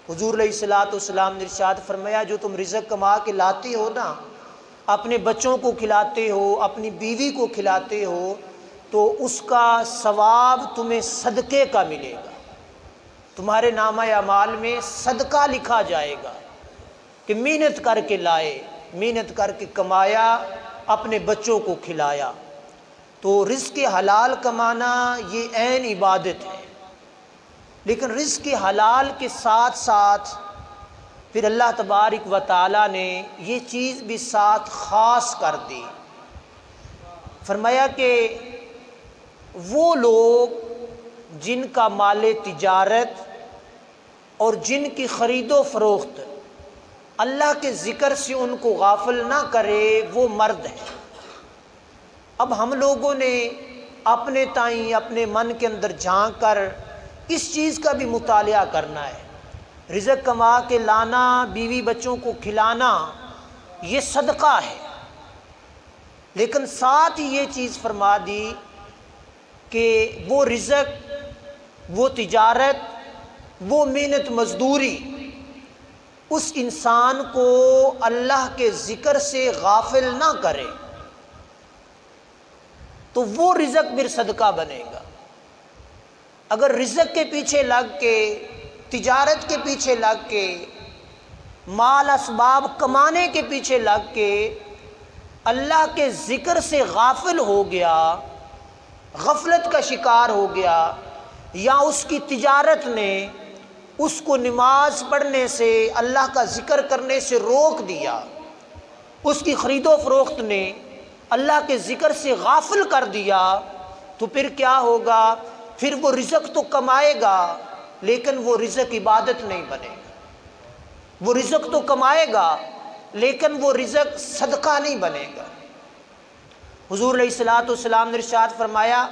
حضور علیہ الصلوۃ والسلام نے ارشاد فرمایا جو تم رزق کما کے لاتے ہو نا، اپنے بچوں کو کھلاتے ہو، اپنی بیوی کو کھلاتے ہو، تو اس کا ثواب تمہیں صدقے کا ملے گا، تمہارے نامہ اعمال میں صدقہ لکھا جائے گا کہ محنت کر کے لائے، محنت کر کے کمایا، اپنے بچوں کو کھلایا۔ تو رزق حلال کمانا یہ عین عبادت ہے، لیکن رزق حلال کے ساتھ ساتھ پھر اللہ تبارک و تعالیٰ نے یہ چیز بھی ساتھ خاص کر دی۔ فرمایا کہ وہ لوگ جن کا مال تجارت اور جن کی خرید و فروخت اللہ کے ذکر سے ان کو غافل نہ کرے، وہ مرد ہیں۔ اب ہم لوگوں نے اپنے تائیں اپنے من کے اندر جھانک کر اس چیز کا بھی مطالعہ کرنا ہے۔ رزق کما کے لانا، بیوی بچوں کو کھلانا، یہ صدقہ ہے، لیکن ساتھ ہی یہ چیز فرما دی کہ وہ رزق، وہ تجارت، وہ محنت مزدوری اس انسان کو اللہ کے ذکر سے غافل نہ کرے، تو وہ رزق پھر صدقہ بنے گا۔ اگر رزق کے پیچھے لگ کے، تجارت کے پیچھے لگ کے، مال اسباب کمانے کے پیچھے لگ کے اللہ کے ذکر سے غافل ہو گیا، غفلت کا شکار ہو گیا، یا اس کی تجارت نے اس کو نماز پڑھنے سے، اللہ کا ذکر کرنے سے روک دیا، اس کی خرید و فروخت نے اللہ کے ذکر سے غافل کر دیا، تو پھر کیا ہوگا؟ پھر وہ رزق تو کمائے گا، لیکن وہ رزق عبادت نہیں بنے گا۔ وہ رزق تو کمائے گا، لیکن وہ رزق صدقہ نہیں بنے گا۔ حضور علیہ الصلوۃ والسلام نے ارشاد فرمایا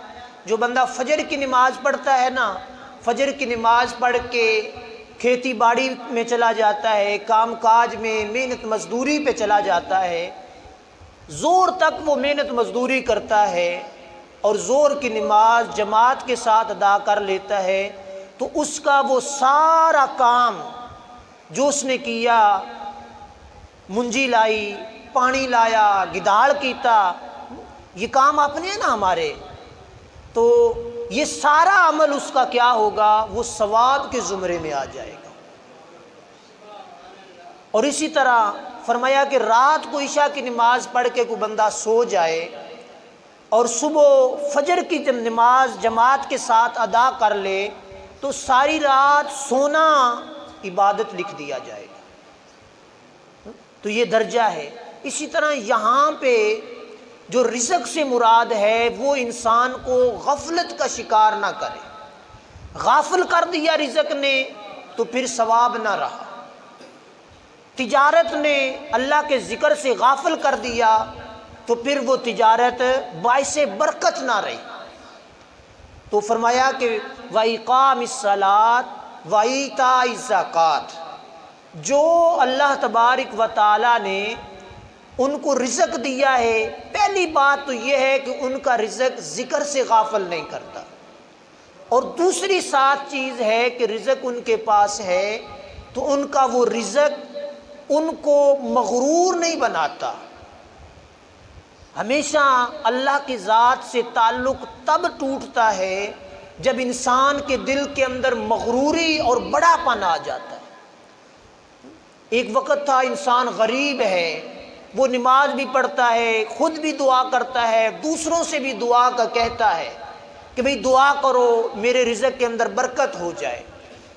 جو بندہ فجر کی نماز پڑھتا ہے نا، فجر کی نماز پڑھ کے کھیتی باڑی میں چلا جاتا ہے، کام کاج میں محنت مزدوری پہ چلا جاتا ہے، زور تک وہ محنت مزدوری کرتا ہے اور زور کی نماز جماعت کے ساتھ ادا کر لیتا ہے، تو اس کا وہ سارا کام جو اس نے کیا، منجی لائی، پانی لایا، گداڑ کیتا، یہ کام اپنے ہیں نا ہمارے، تو یہ سارا عمل اس کا کیا ہوگا؟ وہ ثواب کے زمرے میں آ جائے گا۔ اور اسی طرح فرمایا کہ رات کو عشاء کی نماز پڑھ کے کوئی بندہ سو جائے اور صبح فجر کی جب نماز جماعت کے ساتھ ادا کر لے، تو ساری رات سونا عبادت لکھ دیا جائے گا۔ تو یہ درجہ ہے۔ اسی طرح یہاں پہ جو رزق سے مراد ہے وہ انسان کو غفلت کا شکار نہ کرے۔ غافل کر دیا رزق نے تو پھر ثواب نہ رہا، تجارت نے اللہ کے ذکر سے غافل کر دیا تو پھر وہ تجارت باعث برکت نہ رہی۔ تو فرمایا کہ وَإِقَامِ الصَّلَاةِ وَإِيتَاءِ الزَّكَاةِ، جو اللہ تبارک و تعالیٰ نے ان کو رزق دیا ہے، پہلی بات تو یہ ہے کہ ان کا رزق ذکر سے غافل نہیں کرتا، اور دوسری ساتھ چیز ہے کہ رزق ان کے پاس ہے تو ان کا وہ رزق ان کو مغرور نہیں بناتا۔ ہمیشہ اللہ کی ذات سے تعلق تب ٹوٹتا ہے جب انسان کے دل کے اندر مغروری اور بڑا پن آ جاتا ہے۔ ایک وقت تھا انسان غریب ہے، وہ نماز بھی پڑھتا ہے، خود بھی دعا کرتا ہے، دوسروں سے بھی دعا کا کہتا ہے کہ بھئی دعا کرو میرے رزق کے اندر برکت ہو جائے۔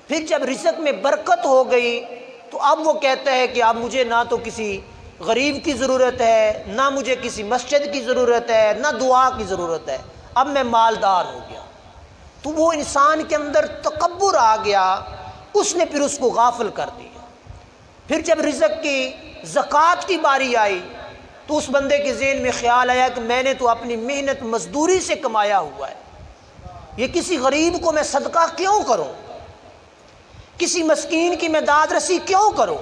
پھر جب رزق میں برکت ہو گئی تو اب وہ کہتا ہے کہ اب مجھے نہ تو کسی غریب کی ضرورت ہے، نہ مجھے کسی مسجد کی ضرورت ہے، نہ دعا کی ضرورت ہے، اب میں مالدار ہو گیا۔ تو وہ انسان کے اندر تکبر آ گیا، اس نے پھر اس کو غافل کر دیا۔ پھر جب رزق کی زکوٰۃ کی باری آئی تو اس بندے کے ذہن میں خیال آیا کہ میں نے تو اپنی محنت مزدوری سے کمایا ہوا ہے، یہ کسی غریب کو میں صدقہ کیوں کروں، کسی مسکین کی میں داد رسی کیوں کروں۔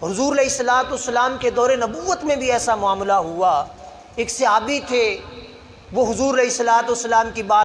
حضور علیہ الصلوۃ والسلام کے دور نبوت میں بھی ایسا معاملہ ہوا۔ ایک صحابی تھے، وہ حضور علیہ الصلوۃ والسلام کی بات